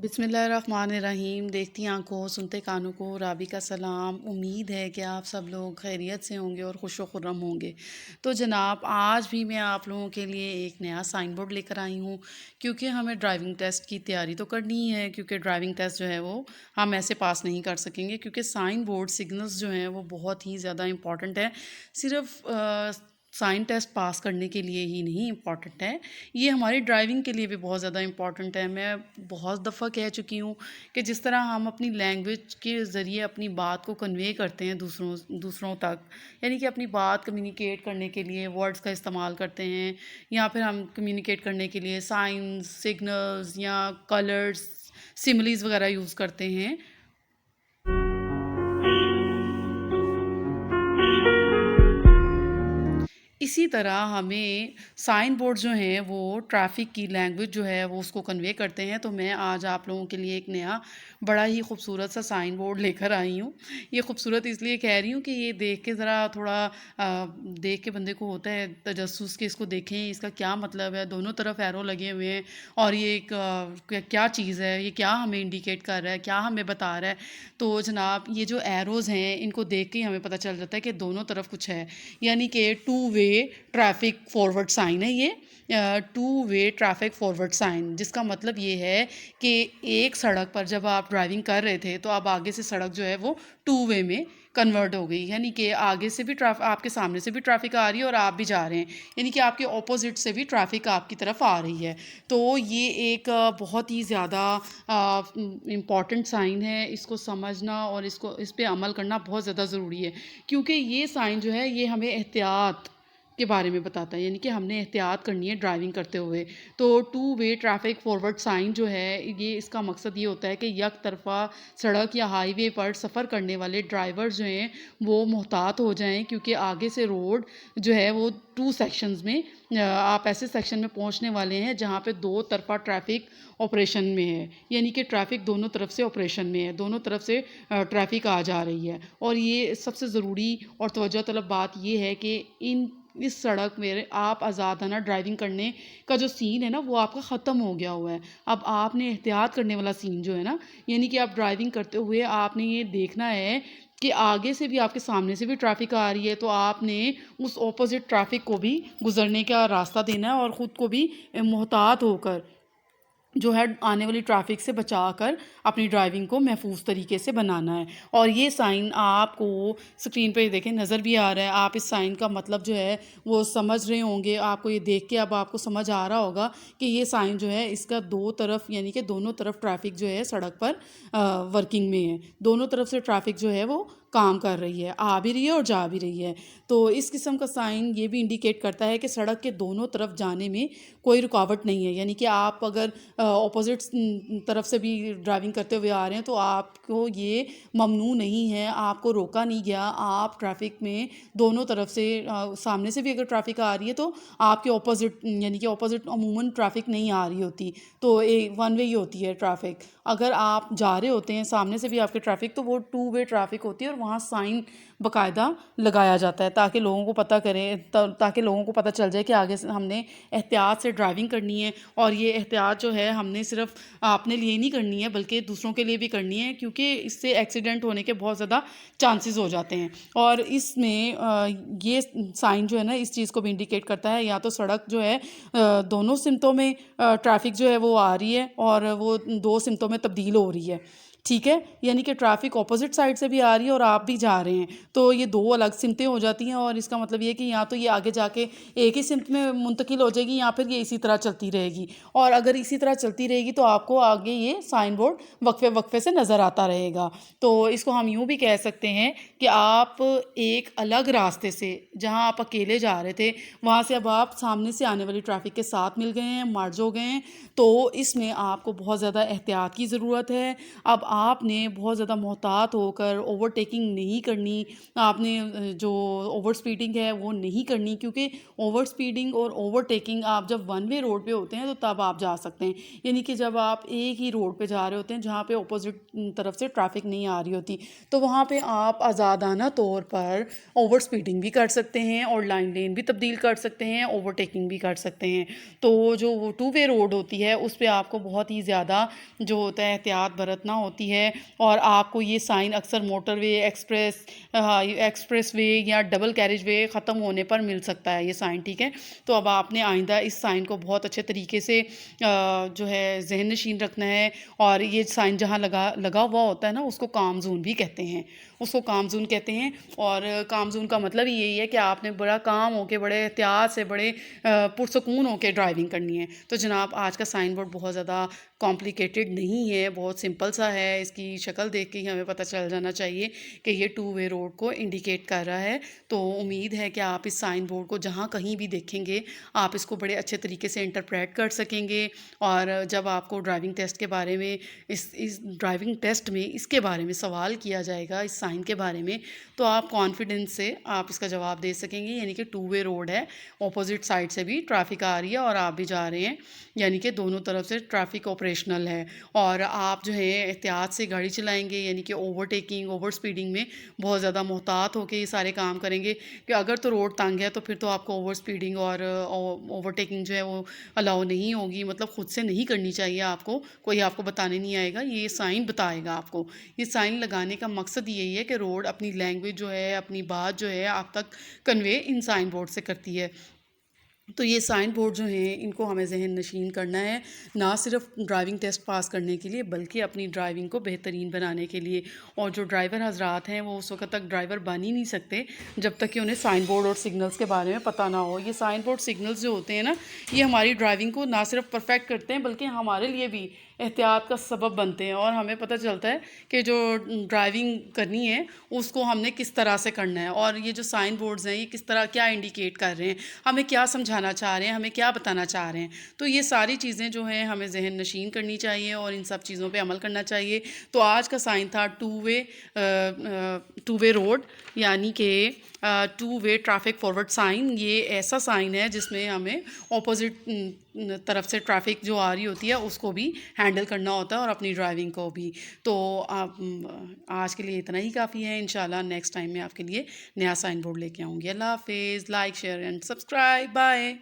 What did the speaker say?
بسم اللہ الرحمن الرحیم۔ دیکھتی آنکھوں سنتے کانوں کو رابی کا سلام۔ امید ہے کہ آپ سب لوگ خیریت سے ہوں گے اور خوش و خرم ہوں گے۔ تو جناب آج بھی میں آپ لوگوں کے لیے ایک نیا سائن بورڈ لے کر آئی ہوں، کیونکہ ہمیں ڈرائیونگ ٹیسٹ کی تیاری تو کرنی ہی ہے، کیونکہ ڈرائیونگ ٹیسٹ جو ہے وہ ہم ایسے پاس نہیں کر سکیں گے، کیونکہ سائن بورڈ سگنلز جو ہیں وہ بہت ہی زیادہ امپورٹنٹ ہے۔ صرف سائن ٹیسٹ پاس کرنے کے لیے ہی نہیں امپورٹنٹ ہے، یہ ہماری ڈرائیونگ کے لیے بھی بہت زیادہ امپورٹنٹ ہے۔ میں بہت دفعہ کہہ چکی ہوں کہ جس طرح ہم اپنی لینگویج کے ذریعے اپنی بات کو کنوے کرتے ہیں دوسروں تک، یعنی کہ اپنی بات کمیونیکیٹ کرنے کے لیے ورڈز کا استعمال کرتے ہیں، یا پھر ہم کمیونیکیٹ کرنے کے لیے سائنز، سگنلز یا کلرز، سملیز وغیرہ یوز کرتے ہیں۔ اسی طرح ہمیں سائن بورڈ جو ہیں وہ ٹریفک کی لینگویج جو ہے وہ اس کو کنوے کرتے ہیں۔ تو میں آج آپ لوگوں کے لیے ایک نیا بڑا ہی خوبصورت سا سائن بورڈ لے کر آئی ہوں۔ یہ خوبصورت اس لیے کہہ رہی ہوں کہ یہ دیکھ کے ذرا تھوڑا دیکھ کے بندے کو ہوتا ہے تجسس کہ اس کو دیکھیں اس کا کیا مطلب ہے، دونوں طرف ایرو لگے ہوئے ہیں اور یہ ایک کیا چیز ہے، یہ کیا ہمیں انڈیکیٹ کر رہا ہے، کیا ہمیں بتا رہا ہے۔ تو جناب یہ جو ایروز ہیں ان کو دیکھ کے ہمیں پتہ چل جاتا ہے کہ دونوں طرف کچھ ہے، یعنی کہ two way traffic forward sign ہے یہ two way traffic forward sign, جس کا مطلب یہ ہے کہ ایک سڑک پر جب آپ ڈرائیونگ کر رہے تھے تو اب آگے سے سڑک جو ہے وہ ٹو وے میں کنورٹ ہو گئی، یعنی کہ آگے سے بھی آپ کے سامنے سے بھی ٹریفک آ رہی ہے اور آپ بھی جا رہے ہیں، یعنی کہ آپ کے اپوزٹ سے بھی ٹریفک آپ کی طرف آ رہی ہے۔ تو یہ ایک بہت ہی زیادہ امپورٹنٹ سائن ہے، اس کو سمجھنا اور اس پہ عمل کرنا بہت زیادہ ضروری ہے، کیونکہ یہ سائن جو ہے یہ ہمیں احتیاط کے بارے میں بتاتا ہے، یعنی کہ ہم نے احتیاط کرنی ہے ڈرائیونگ کرتے ہوئے۔ تو two way traffic forward sign جو ہے یہ اس کا مقصد یہ ہوتا ہے کہ یک طرفہ سڑک یا ہائی وے پر سفر کرنے والے ڈرائیور جو ہیں وہ محتاط ہو جائیں، کیونکہ آگے سے روڈ جو ہے وہ ٹو سیکشنز میں آپ ایسے سیکشن میں پہنچنے والے ہیں جہاں پہ دو طرفہ ٹریفک آپریشن میں ہے، یعنی کہ ٹریفک دونوں طرف سے آپریشن میں ہے، دونوں طرف سے ٹریفک آ جا رہی ہے۔ اور یہ سب سے ضروری اور توجہ طلب بات یہ ہے کہ اس سڑک میں آپ آزادانہ ڈرائیونگ کرنے کا جو سین ہے نا وہ آپ کا ختم ہو گیا ہوا ہے۔ اب آپ نے احتیاط کرنے والا سین جو ہے نا، یعنی کہ آپ ڈرائیونگ کرتے ہوئے آپ نے یہ دیکھنا ہے کہ آگے سے بھی آپ کے سامنے سے بھی ٹریفک آ رہی ہے، تو آپ نے اس اپوزٹ ٹریفک کو بھی گزرنے کا راستہ دینا ہے اور خود کو بھی محتاط ہو کر جو ہے آنے والی ٹریفک سے بچا کر اپنی ڈرائیونگ کو محفوظ طریقے سے بنانا ہے۔ اور یہ سائن آپ کو اسکرین پہ دیکھیں نظر بھی آ رہا ہے، آپ اس سائن کا مطلب جو ہے وہ سمجھ رہے ہوں گے، آپ کو یہ دیکھ کے اب آپ کو سمجھ آ رہا ہوگا کہ یہ سائن جو ہے اس کا دو طرف یعنی کہ دونوں طرف ٹریفک جو ہے سڑک پر ورکنگ میں ہے، دونوں طرف سے ٹریفک جو ہے وہ کام کر رہی ہے، آ بھی رہی ہے اور جا بھی رہی ہے۔ تو اس قسم کا سائن یہ بھی انڈیکیٹ کرتا ہے کہ سڑک کے دونوں طرف جانے میں کوئی رکاوٹ نہیں ہے، یعنی کہ آپ اگر اپوزٹ طرف سے بھی ڈرائیونگ کرتے ہوئے آ رہے ہیں تو آپ کو یہ ممنوع نہیں ہے، آپ کو روکا نہیں گیا، آپ ٹریفک میں دونوں طرف سے سامنے سے بھی اگر ٹریفک آ رہی ہے تو آپ کے اپوزٹ یعنی کہ اپوزٹ عموماً ٹریفک نہیں آ رہی ہوتی، تو ون وے ہی ہوتی ہے ٹریفک۔ اگر آپ جا رہے ہوتے ہیں سامنے سے بھی آپ کے ٹریفک تو وہ ٹو وے ٹریفک ہوتی ہے اور وہاں سائن باقاعدہ لگایا جاتا ہے تاکہ لوگوں کو پتہ چل جائے کہ آگے سے ہم نے احتیاط سے ڈرائیونگ کرنی ہے، اور یہ احتیاط جو ہے ہم نے صرف اپنے لیے نہیں کرنی ہے بلکہ دوسروں کے لیے بھی کرنی ہے، کیونکہ اس سے ایکسیڈنٹ ہونے کے بہت زیادہ چانسز ہو جاتے ہیں۔ اور اس میں یہ سائن جو ہے نا اس چیز کو بھی انڈیکیٹ کرتا ہے، یا تو سڑک جو ہے دونوں سمتوں میں ٹریفک جو ہے وہ آ رہی ہے اور وہ دو سمتوں میں تبدیل ہو رہی ہے، ٹھیک ہے، یعنی کہ ٹریفک اپوزٹ سائڈ سے بھی آ رہی ہے اور آپ بھی جا رہے ہیں، تو یہ دو الگ سمتیں ہو جاتی ہیں، اور اس کا مطلب یہ کہ یا تو یہ آگے جا کے ایک ہی سمت میں منتقل ہو جائے گی یا پھر یہ اسی طرح چلتی رہے گی، اور اگر اسی طرح چلتی رہے گی تو آپ کو آگے یہ سائن بورڈ وقفے وقفے سے نظر آتا رہے گا۔ تو اس کو ہم یوں بھی کہہ سکتے ہیں کہ آپ ایک الگ راستے سے جہاں آپ اکیلے جا رہے تھے وہاں سے اب آپ سامنے سے آنے والی ٹریفک کے ساتھ مل گئے ہیں، مرج ہو گئے ہیں، تو اس میں آپ کو بہت زیادہ احتیاط کی ضرورت ہے۔ اب آپ نے بہت زیادہ محتاط ہو کر اوورٹیکنگ ٹیکنگ نہیں کرنی، آپ نے جو اوور اسپیڈنگ ہے وہ نہیں کرنی، کیونکہ اوور اسپیڈنگ اور اوور ٹیکنگ آپ جب ون وے روڈ پہ ہوتے ہیں تو تب آپ جا سکتے ہیں، یعنی کہ جب آپ ایک ہی روڈ پہ جا رہے ہوتے ہیں جہاں پہ اپوزٹ طرف سے ٹریفک نہیں آ رہی ہوتی، تو وہاں پہ آپ آزادانہ طور پر اوور اسپیڈنگ بھی کر سکتے ہیں اور لائن لین بھی تبدیل کر سکتے ہیں، اوور ٹیکنگ بھی کر سکتے ہیں۔ تو جو وہ ٹو وے روڈ ہوتی ہے اس پہ آپ کو بہت ہی زیادہ جو ہوتا ہے احتیاط برتنا ہوتی ہے، اور آپ کو یہ سائن اکثر موٹر وے، ایکسپریس وے یا ڈبل کیریج وے ختم ہونے پر مل سکتا ہے یہ سائن، ٹھیک ہے؟ تو اب آپ نے آئندہ اس سائن کو بہت اچھے طریقے سے جو ہے ذہن نشین رکھنا ہے، اور یہ سائن جہاں لگا ہوا ہوتا ہے نا اس کو کام زون بھی کہتے ہیں، اس کو کام زون کہتے ہیں، اور کام زون کا مطلب یہی ہے کہ آپ نے بڑا کام ہو کے، بڑے احتیاط سے، بڑے پرسکون ہو کے ڈرائیونگ کرنی ہے۔ تو جناب آج کا سائن بورڈ بہت زیادہ کمپلیکیٹڈ نہیں ہے، بہت سمپل سا ہے، اس کی شکل دیکھ کے ہی ہمیں پتہ چل جانا چاہیے کہ یہ ٹو وے روڈ کو انڈیکیٹ کر رہا ہے۔ تو امید ہے کہ آپ اس سائن بورڈ کو جہاں کہیں بھی دیکھیں گے آپ اس کو بڑے اچھے طریقے سے انٹرپریٹ کر سکیں گے، اور جب آپ کو ڈرائیونگ ٹیسٹ کے بارے میں اس ڈرائیونگ ٹیسٹ میں اس کے بارے میں سوال کیا جائے گا، اس سائن کے بارے میں، تو آپ کانفیڈنس سے آپ اس کا جواب دے سکیں گے، یعنی کہ ٹو وے روڈ ہے، اپوزٹ سائڈ سے بھی ٹریفک آ رہی ہے اور آپ بھی جا رہے ہیں، یعنی کہ دونوں طرف سے ٹریفک آپریشنل ہے، اور آپ جو ہے احتیاط سے گاڑی چلائیں گے، یعنی کہ اوور ٹیکنگ، اوور اسپیڈنگ میں بہت زیادہ محتاط ہو کے یہ سارے کام کریں گے، کہ اگر تو روڈ تنگ ہے تو پھر تو آپ کو اوور اسپیڈنگ اور اوور ٹیکنگ جو ہے وہ الاؤ نہیں ہوگی، مطلب خود سے نہیں کرنی چاہیے آپ کو، کوئی آپ کو بتانے نہیں آئے گا، یہ سائن بتائے گا آپ کو۔ یہ سائن لگانے کا مقصد یہی ہے کہ روڈ اپنی لینگویج جو ہے، اپنی بات جو ہے آپ تک کنوے ان سائن بورڈ سے کرتی ہے۔ تو یہ سائن بورڈ جو ہیں ان کو ہمیں ذہن نشین کرنا ہے، نہ صرف ڈرائیونگ ٹیسٹ پاس کرنے کے لیے بلکہ اپنی ڈرائیونگ کو بہترین بنانے کے لیے، اور جو ڈرائیور حضرات ہیں وہ اس وقت تک ڈرائیور بن ہی نہیں سکتے جب تک کہ انہیں سائن بورڈ اور سگنلز کے بارے میں پتہ نہ ہو۔ یہ سائن بورڈ سگنلز جو ہوتے ہیں نا، یہ ہماری ڈرائیونگ کو نہ صرف پرفیکٹ کرتے ہیں بلکہ ہمارے لیے بھی احتیاط کا سبب بنتے ہیں، اور ہمیں پتہ چلتا ہے کہ جو ڈرائیونگ کرنی ہے اس کو ہم نے کس طرح سے کرنا ہے، اور یہ جو سائن بورڈز ہیں یہ کس طرح کیا انڈیکیٹ کر رہے ہیں، ہمیں کیا سمجھانا چاہ رہے ہیں، ہمیں کیا بتانا چاہ رہے ہیں۔ تو یہ ساری چیزیں جو ہیں ہمیں ذہن نشین کرنی چاہیے اور ان سب چیزوں پہ عمل کرنا چاہیے۔ تو آج کا سائن تھا ٹو وے روڈ، یعنی کہ two way traffic forward sign. یہ ایسا سائن ہے جس میں ہمیں اپوزٹ طرف سے ٹریفک جو آ رہی ہوتی ہے اس کو بھی ہینڈل کرنا ہوتا ہے اور اپنی ڈرائیونگ کو بھی۔ تو آپ آج کے لیے اتنا ہی کافی ہے، انشاءاللہ نیکسٹ ٹائم میں آپ کے لیے نیا سائن بورڈ لے کے آؤں گی۔ اللہ حافظ، like, share and subscribe, bye.